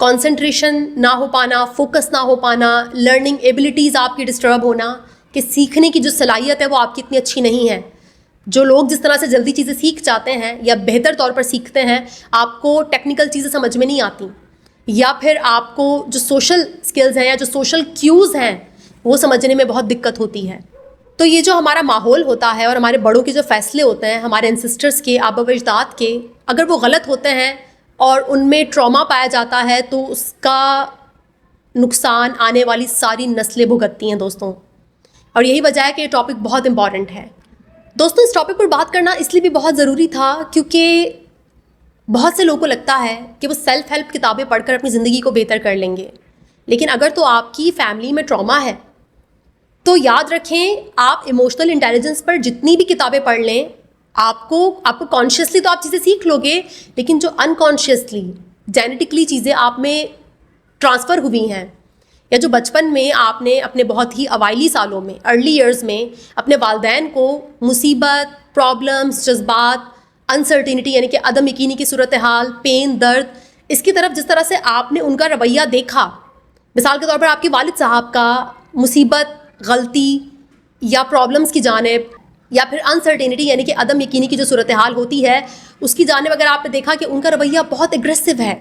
Concentration نہ ہو پانا، focus نہ ہو پانا، لرننگ ایبلٹیز آپ کی ڈسٹرب ہونا، کہ سیکھنے کی جو صلاحیت ہے وہ آپ کی اتنی اچھی نہیں ہے. جو لوگ جس طرح سے جلدی چیزیں سیکھ جاتے ہیں یا بہتر طور پر سیکھتے ہیں، آپ کو ٹیکنیکل چیزیں سمجھ میں نہیں آتی، یا پھر آپ کو جو سوشل اسکلز ہیں یا جو سوشل کیوز ہیں وہ سمجھنے میں بہت دقت ہوتی ہے. تو یہ جو ہمارا ماحول ہوتا ہے اور ہمارے بڑوں کے جو فیصلے ہوتے ہیں، ہمارے انسسٹرس کے، آبا و اجداد کے، اگر وہ غلط ہوتے ہیں اور ان میں ٹراما پایا جاتا ہے تو اس کا نقصان آنے والی ساری نسلیں بھگتتی ہیں دوستوں. اور یہی وجہ ہے کہ یہ ٹاپک بہت امپورٹنٹ ہے. دوستوں اس ٹاپک پر بات کرنا اس لیے بھی بہت ضروری تھا کیونکہ بہت سے لوگوں کو لگتا ہے کہ وہ سیلف ہیلپ کتابیں پڑھ کر اپنی زندگی کو بہتر کر لیں گے، لیکن اگر تو آپ کی فیملی میں ٹراما ہے تو یاد رکھیں آپ ایموشنل انٹیلیجنس پر جتنی بھی کتابیں پڑھ لیں، آپ کو کانشیسلی تو آپ چیزیں سیکھ لو گے، لیکن جو انکانشیسلی جینیٹکلی چیزیں آپ میں ٹرانسفر ہوئی ہیں، یا جو بچپن میں آپ نے اپنے بہت ہی اوائلی سالوں میں، ارلی ایئرز میں اپنے والدین کو مصیبت، پرابلمس، جذبات، انسرٹینٹی یعنی کہ عدم یقینی کی صورتحال، پین، درد، اس کی طرف جس طرح سے آپ نے ان کا رویہ دیکھا، مثال کے طور پر آپ کے والد صاحب کا مصیبت، غلطی یا پرابلمس کی جانب، یا پھر انسرٹینٹی یعنی کہ عدم یقینی کی جو صورتحال ہوتی ہے اس کی جانب اگر آپ نے دیکھا کہ ان کا رویہ بہت اگریسو ہے،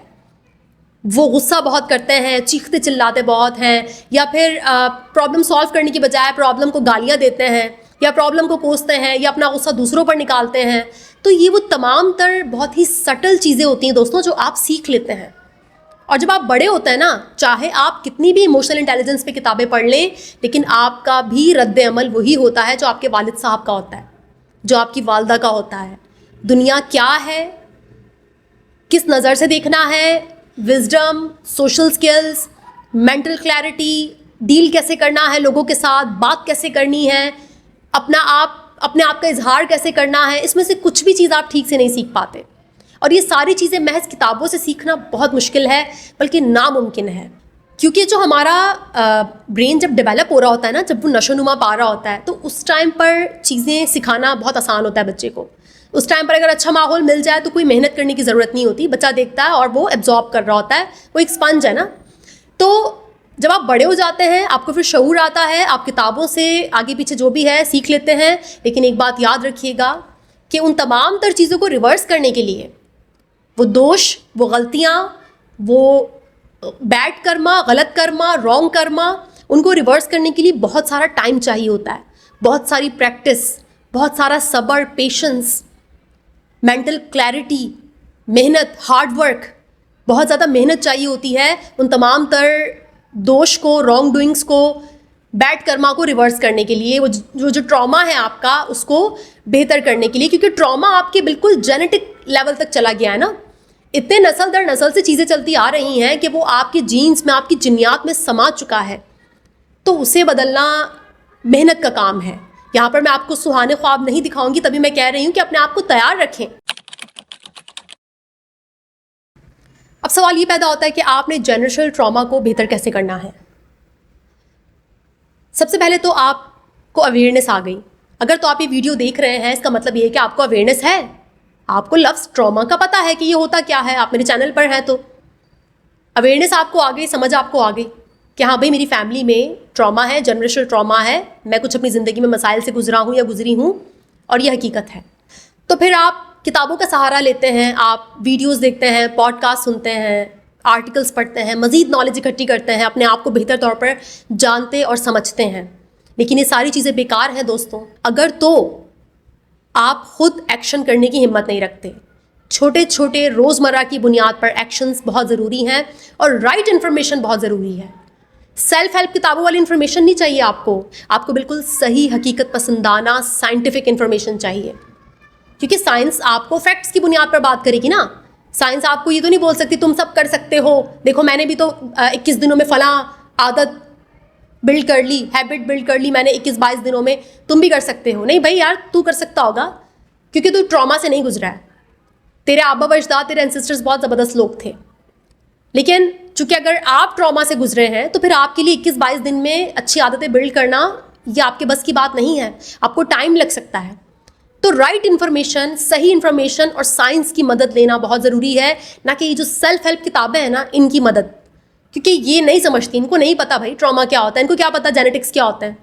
وہ غصہ بہت کرتے ہیں، چیختے چلاتے بہت ہیں، یا پھر پرابلم سالو کرنے کی بجائے پرابلم کو گالیاں دیتے ہیں، یا پرابلم کو کوستے ہیں، یا اپنا غصہ دوسروں پر نکالتے ہیں، تو یہ وہ تمام تر بہت ہی سٹل چیزیں ہوتی ہیں دوستوں جو آپ سیکھ لیتے ہیں. اور جب آپ بڑے ہوتے ہیں نا، چاہے آپ کتنی بھی ایموشنل انٹیلیجنس پہ کتابیں پڑھ لیں، لیکن آپ کا بھی رد عمل وہی ہوتا ہے جو آپ کے والد صاحب کا ہوتا ہے، جو آپ کی والدہ کا ہوتا ہے. دنیا کیا ہے، کس نظر سے دیکھنا ہے، wisdom, social skills, mental clarity, deal کیسے کرنا ہے لوگوں کے ساتھ، بات کیسے کرنی ہے، اپنے آپ کا اظہار کیسے کرنا ہے، اس میں سے کچھ بھی چیز آپ ٹھیک سے نہیں سیکھ پاتے. اور یہ ساری چیزیں محض کتابوں سے سیکھنا بہت مشکل ہے، بلکہ ناممکن ہے. کیونکہ جو ہمارا برین جب ڈیولپ ہو رہا ہوتا ہے نا، جب وہ نشو نما پا رہا ہوتا ہے، تو اس ٹائم پر چیزیں سکھانا بہت آسان ہوتا ہے بچے کو. اس ٹائم پر اگر اچھا ماحول مل جائے تو کوئی محنت کرنے کی ضرورت نہیں ہوتی، بچہ دیکھتا ہے اور وہ ایبزارب کر رہا ہوتا ہے، وہ ایک اسپنج ہے نا. تو جب آپ بڑے ہو جاتے ہیں آپ کو پھر شعور آتا ہے، آپ کتابوں سے آگے پیچھے جو بھی ہے سیکھ لیتے ہیں، لیکن ایک بات یاد رکھیے گا کہ ان تمام تر چیزوں کو ریورس کرنے کے لیے، وہ دوش، وہ غلطیاں، وہ بیڈ کرما، غلط کرما، رانگ کرما، ان کو ریورس کرنے کے لیے بہت سارا ٹائم چاہیے ہوتا ہے، بہت ساری پریکٹس، بہت سارا صبر، پیشنس، مینٹل کلیئرٹی، محنت، ہارڈ ورک، بہت زیادہ محنت چاہیے ہوتی ہے ان تمام تر دوش کو، رانگ ڈوئنگس کو، بیڈ کرما کو ریورس کرنے کے لیے، وہ جو ٹراما ہے آپ کا اس کو بہتر کرنے کے لیے. کیونکہ ٹراما آپ کے بالکل جینیٹک لیول تک چلا گیا ہے نا، اتنے نسل در نسل سے چیزیں چلتی آ رہی ہیں کہ وہ آپ کے جینز میں، آپ کی جنیات میں سما چکا ہے. تو اسے بدلنا محنت کا کام ہے. یہاں پر میں آپ کو سہانے خواب نہیں دکھاؤں گی، تبھی میں کہہ رہی ہوں کہ اپنے آپ کو تیار رکھیں. اب سوال یہ پیدا ہوتا ہے کہ آپ نے جنریشنل ٹراما کو بہتر کیسے کرنا ہے. سب سے پہلے تو آپ کو اویئرنیس آ گئی. اگر تو آپ یہ ویڈیو دیکھ رہے ہیں اس کا مطلب یہ ہے کہ آپ کو اویئرنیس ہے، آپ کو لفظ ٹراما کا پتہ ہے کہ یہ ہوتا کیا ہے، آپ میرے چینل پر ہیں تو اویئرنیس آپ کو آ گئی، سمجھ آپ کو آ گئی کہ ہاں بھائی میری فیملی میں ٹراما ہے، جنریشنل ٹراما ہے، میں کچھ اپنی زندگی میں مسائل سے گزرا ہوں یا گزری ہوں اور یہ حقیقت ہے. تو پھر آپ کتابوں کا سہارا لیتے ہیں، آپ ویڈیوز دیکھتے ہیں، پوڈ کاسٹ سنتے ہیں، آرٹیکلس پڑھتے ہیں، مزید نالج اکٹھی کرتے ہیں، اپنے آپ کو بہتر طور پر جانتے اور سمجھتے ہیں. لیکن یہ ساری چیزیں بیکار ہیں دوستوں اگر تو آپ خود ایکشن کرنے کی ہمت نہیں رکھتے. چھوٹے چھوٹے روزمرہ کی بنیاد پر ایکشنز بہت ضروری ہیں اور رائٹ انفارمیشن بہت ضروری ہے. سیلف ہیلپ کتابوں والی انفارمیشن نہیں چاہیے آپ کو بالکل صحیح، حقیقت پسندانہ، سائنٹیفک انفارمیشن چاہیے. کیونکہ سائنس آپ کو فیکٹس کی بنیاد پر بات کرے گی نا. سائنس آپ کو یہ تو نہیں بول سکتی تم سب کر سکتے ہو، دیکھو میں نے بھی تو 21 دنوں میں فلاں عادت بلڈ کر لی، ہیبٹ بلڈ کر لی میں نے 21-22 دنوں میں، تم بھی کر سکتے ہو. نہیں بھائی یار، تو کر سکتا ہوگا کیونکہ تو ٹراما سے نہیں گزرا ہے. تیرے آبا و اجداد، تیرے انسسٹرز بہت زبردست لوگ تھے، لیکن چونکہ اگر آپ ٹراما سے گزرے ہیں تو پھر آپ کے لیے 21-22 دن میں اچھی عادتیں بلڈ کرنا یہ آپ کے بس کی بات نہیں ہے. آپ کو ٹائم لگ سکتا ہے. تو رائٹ انفارمیشن، صحیح انفارمیشن اور سائنس کی مدد لینا بہت ضروری ہے، نہ کہ یہ جو سیلف ہیلپ کتابیں ہیں نا ان کی مدد، کیونکہ یہ نہیں سمجھتی، ان کو نہیں پتا بھائی ٹراما کیا ہوتا ہے، ان کو کیا پتا جینیٹکس کیا ہوتا ہے،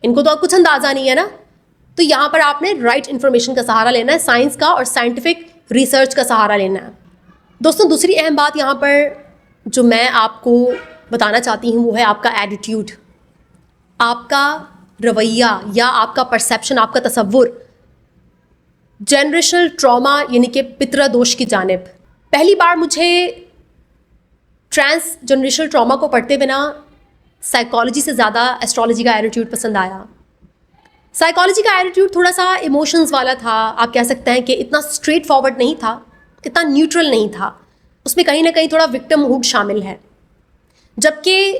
ان کو تو کچھ اندازہ نہیں ہے نا. تو یہاں پر آپ نے رائٹ انفارمیشن کا سہارا لینا ہے، سائنس کا اور سائنٹیفک ریسرچ کا سہارا لینا ہے. دوستوں دوسری اہم بات یہاں پر جو میں آپ کو بتانا چاہتی ہوں وہ ہے آپ کا ایٹیٹیوڈ، آپ کا رویہ یا آپ کا پرسیپشن، آپ کا تصور جنریشنل ٹراما یعنی کہ پترا دوش کی جانب. پہلی بار مجھے ٹرانس جنریشنل ٹراما کو پڑھتے بنا سائیکالوجی سے زیادہ ایسٹرالوجی کا ایٹیٹیوڈ پسند آیا. سائیکالوجی کا ایٹیٹیوڈ تھوڑا سا ایموشنز والا تھا، آپ کہہ سکتے ہیں کہ اتنا اسٹریٹ فارورڈ نہیں تھا، اتنا نیوٹرل نہیں تھا، اس میں کہیں نہ کہیں تھوڑا وکٹم ہوڈ شامل ہے. جبکہ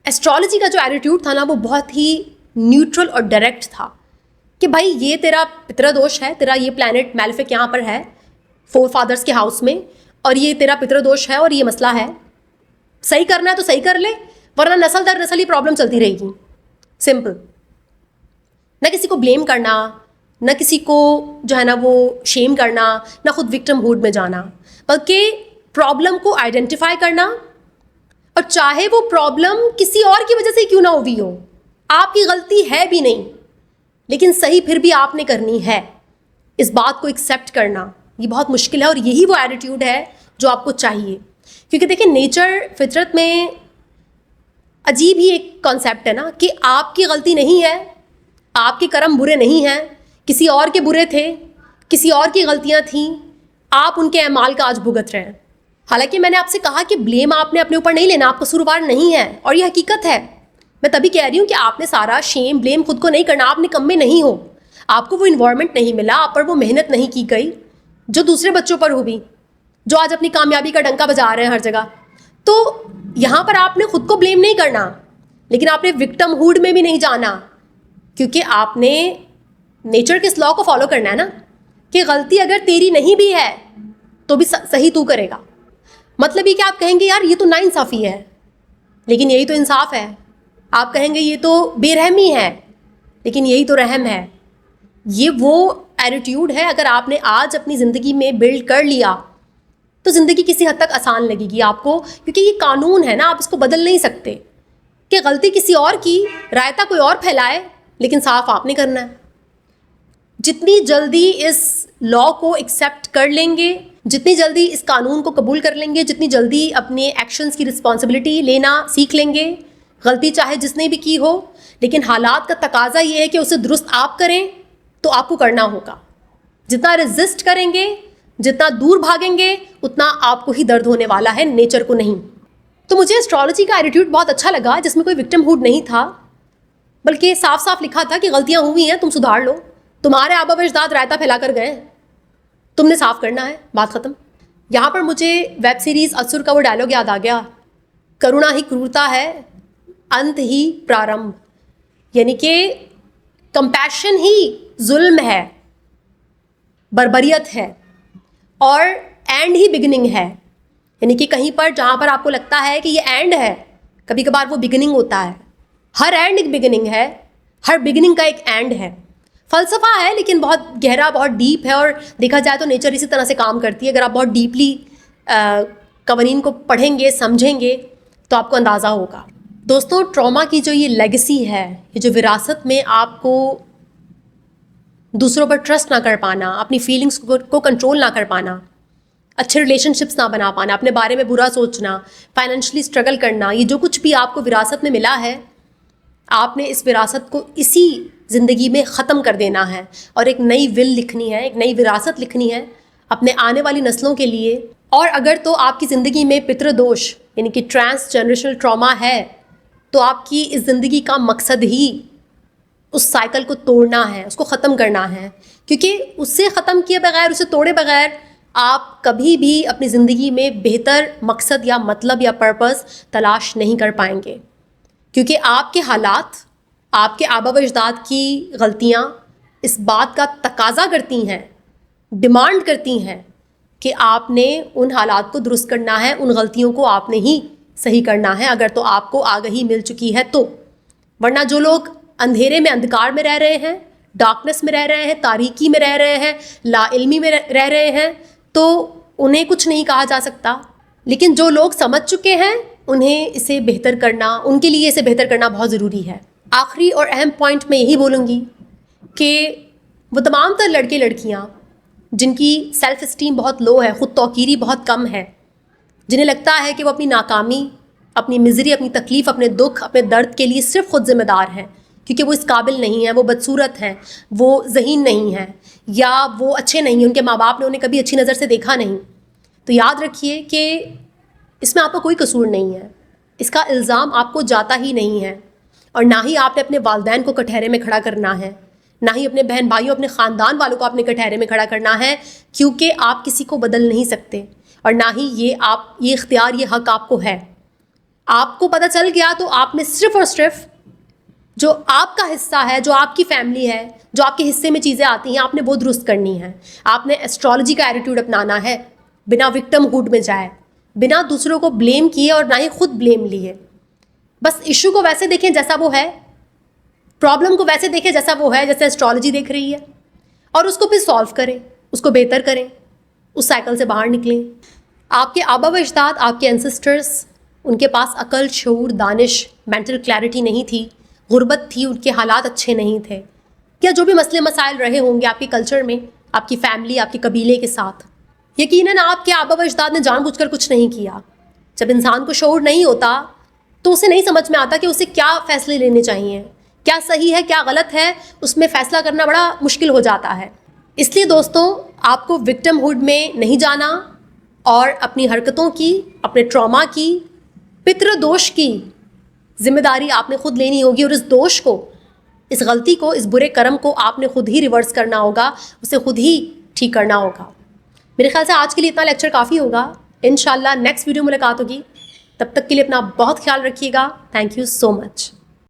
ایسٹرالوجی کا جو ایٹیٹیوڈ تھا نا وہ بہت ہی نیوٹرل اور ڈائریکٹ تھا کہ بھائی یہ تیرا پترا دوش ہے، تیرا یہ پلانٹ میلفک یہاں پر ہے 4 فادرس کے ہاؤس میں، اور یہ تیرا پترا دوش ہے اور یہ مسئلہ ہے، صحیح کرنا ہے تو صحیح کر لے ورنہ نسل در نسل یہ پرابلم چلتی رہے گی. سمپل. نہ کسی کو بلیم کرنا، نہ کسی کو جو ہے نا وہ شیم کرنا، نہ خود وکٹم ہوڈ میں جانا، بلکہ پرابلم کو آئیڈینٹیفائی کرنا، اور چاہے وہ پرابلم کسی اور کی وجہ سے کیوں نہ ہوئی ہو، آپ کی غلطی ہے بھی نہیں لیکن صحیح پھر بھی آپ نے کرنی ہے، اس بات کو ایکسیپٹ کرنا یہ بہت مشکل ہے. اور یہی وہ ایٹیٹیوڈ ہے جو آپ کو چاہیے، کیونکہ دیکھیں نیچر فطرت میں عجیب ہی ایک کانسیپٹ ہے نا کہ آپ کی غلطی نہیں ہے، آپ کے کرم برے نہیں ہیں، کسی اور کے برے تھے، کسی اور کی غلطیاں تھیں، آپ ان کے اعمال کا آج بھگت رہے ہیں. حالانکہ میں نے آپ سے کہا کہ بلیم آپ نے اپنے اوپر نہیں لینا، آپ قصوروار نہیں ہے، اور یہ حقیقت ہے. میں تبھی کہہ رہی ہوں کہ آپ نے سارا شیم بلیم خود کو نہیں کرنا، آپ نکمے نہیں ہو، آپ کو وہ انوائرمنٹ نہیں ملا، آپ پر وہ محنت نہیں کی گئی جو دوسرے بچوں پر ہوئی، جو آج اپنی کامیابی کا ڈنکا بجا رہے ہیں ہر جگہ. تو یہاں پر آپ نے خود کو بلیم نہیں کرنا، لیکن آپ نے وکٹم ہوڈ میں بھی نہیں جانا، کیونکہ آپ نے نیچر کے اس لاء کو فالو کرنا ہے نا کہ غلطی اگر تیری نہیں بھی ہے تو بھی صحیح تو کرے گا. مطلب یہ کہ آپ کہیں گے یار یہ تو ناانصافی ہے لیکن یہی تو انصاف ہے، آپ کہیں گے یہ تو بے رحمی ہے لیکن یہی تو رحم ہے. یہ وہ ایٹیٹیوڈ ہے اگر آپ نے آج اپنی زندگی میں بلڈ کر لیا تو زندگی کسی حد تک آسان لگے گی آپ کو، کیونکہ یہ قانون ہے نا، آپ اس کو بدل نہیں سکتے کہ غلطی کسی اور کی، رائتا کوئی اور پھیلائے لیکن صاف آپ نے کرنا ہے. جتنی جلدی اس لاء کو ایکسیپٹ کر لیں گے، جتنی جلدی اس قانون کو قبول کر لیں گے، جتنی جلدی اپنے ایکشنز کی رسپانسبلٹی لینا سیکھ لیں گے، غلطی چاہے جس نے بھی کی ہو لیکن حالات کا تقاضا یہ ہے کہ اسے درست آپ کریں تو آپ کو کرنا ہوگا. جتنا ریزسٹ کریں گے، جتنا دور بھاگیں گے، اتنا آپ کو ہی درد ہونے والا ہے، نیچر کو نہیں. تو مجھے ایسٹرالوجی کا ایٹیٹیوڈ بہت اچھا لگا جس میں کوئی وکٹم ہوڈ نہیں تھا، بلکہ صاف صاف لکھا تھا کہ غلطیاں ہوئی ہیں، تم سدھار لو، تمہارے آبا و اجداد رائتا پھیلا کر گئے، تم نے صاف کرنا ہے، بات ختم. یہاں پر مجھے ویب سیریز اسور کا وہ ڈائلاگ یاد آ گیا، کرونا ہی کرورتا ہے، انت ہی پرارمبھ، یعنی کہ کمپیشن ہی ظلم ہے، بربریت ہے، اور اینڈ ہی بگننگ ہے. یعنی کہ کہیں پر جہاں پر آپ کو لگتا ہے کہ یہ اینڈ ہے، کبھی کبھار وہ بگننگ ہوتا ہے. ہر اینڈ ایک بگننگ ہے، ہر بگننگ کا ایک اینڈ ہے. فلسفہ ہے لیکن بہت گہرا، بہت ڈیپ ہے، اور دیکھا جائے تو نیچر اسی طرح سے کام کرتی ہے. اگر آپ بہت ڈیپلی قوانین کو پڑھیں گے، سمجھیں گے تو آپ کو اندازہ ہوگا. دوستوں ٹراما کی جو یہ لیگیسی ہے، یہ جو وراثت میں آپ کو دوسروں پر ٹرسٹ نہ کر پانا، اپنی فیلنگس کو کنٹرول نہ کر پانا، اچھے ریلیشن شپس نہ بنا پانا، اپنے بارے میں برا سوچنا، فائنینشلی اسٹرگل کرنا، یہ جو کچھ بھی آپ کو وراثت میں ملا ہے، آپ نے اس وراثت کو اسی زندگی میں ختم کر دینا ہے اور ایک نئی ول لکھنی ہے، ایک نئی وراثت لکھنی ہے اپنے آنے والی نسلوں کے لیے. اور اگر تو آپ کی زندگی میں پتر دوش یعنی کہ ٹرانس جنریشنل ٹراما ہے تو آپ کی اس زندگی کا مقصد ہی اس سائیکل کو توڑنا ہے، اس کو ختم کرنا ہے، کیونکہ اس سے ختم کیے بغیر، اسے توڑے بغیر آپ کبھی بھی اپنی زندگی میں بہتر مقصد یا مطلب یا پرپس تلاش نہیں کر پائیں گے. کیونکہ آپ کے حالات، آپ کے آبا و اجداد کی غلطیاں اس بات کا تقاضا کرتی ہیں، ڈیمانڈ کرتی ہیں کہ آپ نے ان حالات کو درست کرنا ہے، ان غلطیوں کو آپ نے ہی صحیح کرنا ہے اگر تو آپ کو آگہی مل چکی ہے تو. ورنہ جو لوگ اندھیرے میں، اندھکار میں رہ رہے ہیں، ڈارکنیس میں رہ رہے ہیں, تاریکی میں رہ رہے ہیں, لا علمی میں رہ رہے ہیں, تو انہیں کچھ نہیں کہا جا سکتا. لیکن جو لوگ سمجھ چکے ہیں انہیں اسے بہتر کرنا, ان کے لیے اسے بہتر کرنا بہت ضروری ہے. آخری اور اہم پوائنٹ میں یہی بولوں گی کہ وہ تمام تر لڑکے لڑکیاں جن کی سیلف اسٹیم بہت لو ہے, خود توقیری بہت کم ہے, جنہیں لگتا ہے کہ وہ اپنی ناکامی, اپنی مزری, اپنی تکلیف, اپنے دکھ, اپنے درد کے لیے صرف خود ذمہ دار ہیں, کیونکہ وہ اس قابل نہیں ہیں, وہ بدصورت ہیں, وہ ذہین نہیں ہیں, یا وہ اچھے نہیں ہیں, ان کے ماں باپ نے انہیں کبھی اچھی نظر سے دیکھا نہیں. تو یاد رکھیے کہ اس میں آپ کا کوئی قصور نہیں ہے, اس کا الزام آپ کو جاتا ہی نہیں ہے, اور نہ ہی آپ نے اپنے والدین کو کٹہرے میں کھڑا کرنا ہے, نہ ہی اپنے بہن بھائیوں, اپنے خاندان والوں کو اپنے کٹہرے میں کھڑا کرنا ہے, کیونکہ آپ کسی کو بدل نہیں سکتے, اور نہ ہی یہ اختیار, یہ حق آپ کو ہے. آپ کو پتہ چل گیا تو آپ نے صرف اور صرف جو آپ کا حصہ ہے, جو آپ کی فیملی ہے, جو آپ کے حصے میں چیزیں آتی ہیں, آپ نے وہ درست کرنی ہے. آپ نے ایسٹرالوجی کا ایٹیٹیوڈ اپنانا ہے, بنا وکٹم ہوڈ میں جائے, بنا دوسروں کو بلیم کیے اور نہ ہی خود بلیم لیے. بس ایشو کو ویسے دیکھیں جیسا وہ ہے, پرابلم کو ویسے دیکھیں جیسا وہ ہے, جیسے ایسٹرالوجی دیکھ رہی ہے, اور اس کو پھر سالو کریں, اس کو بہتر کریں, اس سائیکل سے باہر نکلیں. آپ کے آبا و اجداد, آپ کے اینسسٹرز, ان کے پاس عقل, شعور, دانش, مینٹل کلیئرٹی نہیں تھی, غربت تھی, ان کے حالات اچھے نہیں تھے, یا جو بھی مسئلے مسائل رہے ہوں گے آپ کے کلچر میں, آپ کی فیملی, آپ کے قبیلے کے ساتھ, یقیناً آپ کے آبا و اجداد نے جان بوجھ کر کچھ نہیں کیا. جب انسان کو شعور نہیں ہوتا تو اسے نہیں سمجھ میں آتا کہ اسے کیا فیصلے لینے چاہیے, کیا صحیح ہے, کیا غلط ہے, اس میں فیصلہ کرنا بڑا مشکل ہو جاتا ہے. اس لیے دوستوں, آپ کو وکٹم ہوڈ میں نہیں جانا, اور اپنی حرکتوں کی, اپنے ٹراما کی, پتر دوش کی ذمہ داری آپ نے خود لینی ہوگی, اور اس دوش کو, اس غلطی کو, اس برے کرم کو آپ نے خود ہی ریورس کرنا ہوگا, اسے خود ہی ٹھیک کرنا ہوگا. میرے خیال سے آج کے لیے اتنا لیکچر کافی ہوگا. انشاءاللہ نیکسٹ ویڈیو ملاقات ہوگی. تب تک کے لیے اپنا بہت خیال رکھیے گا. Thank you so much.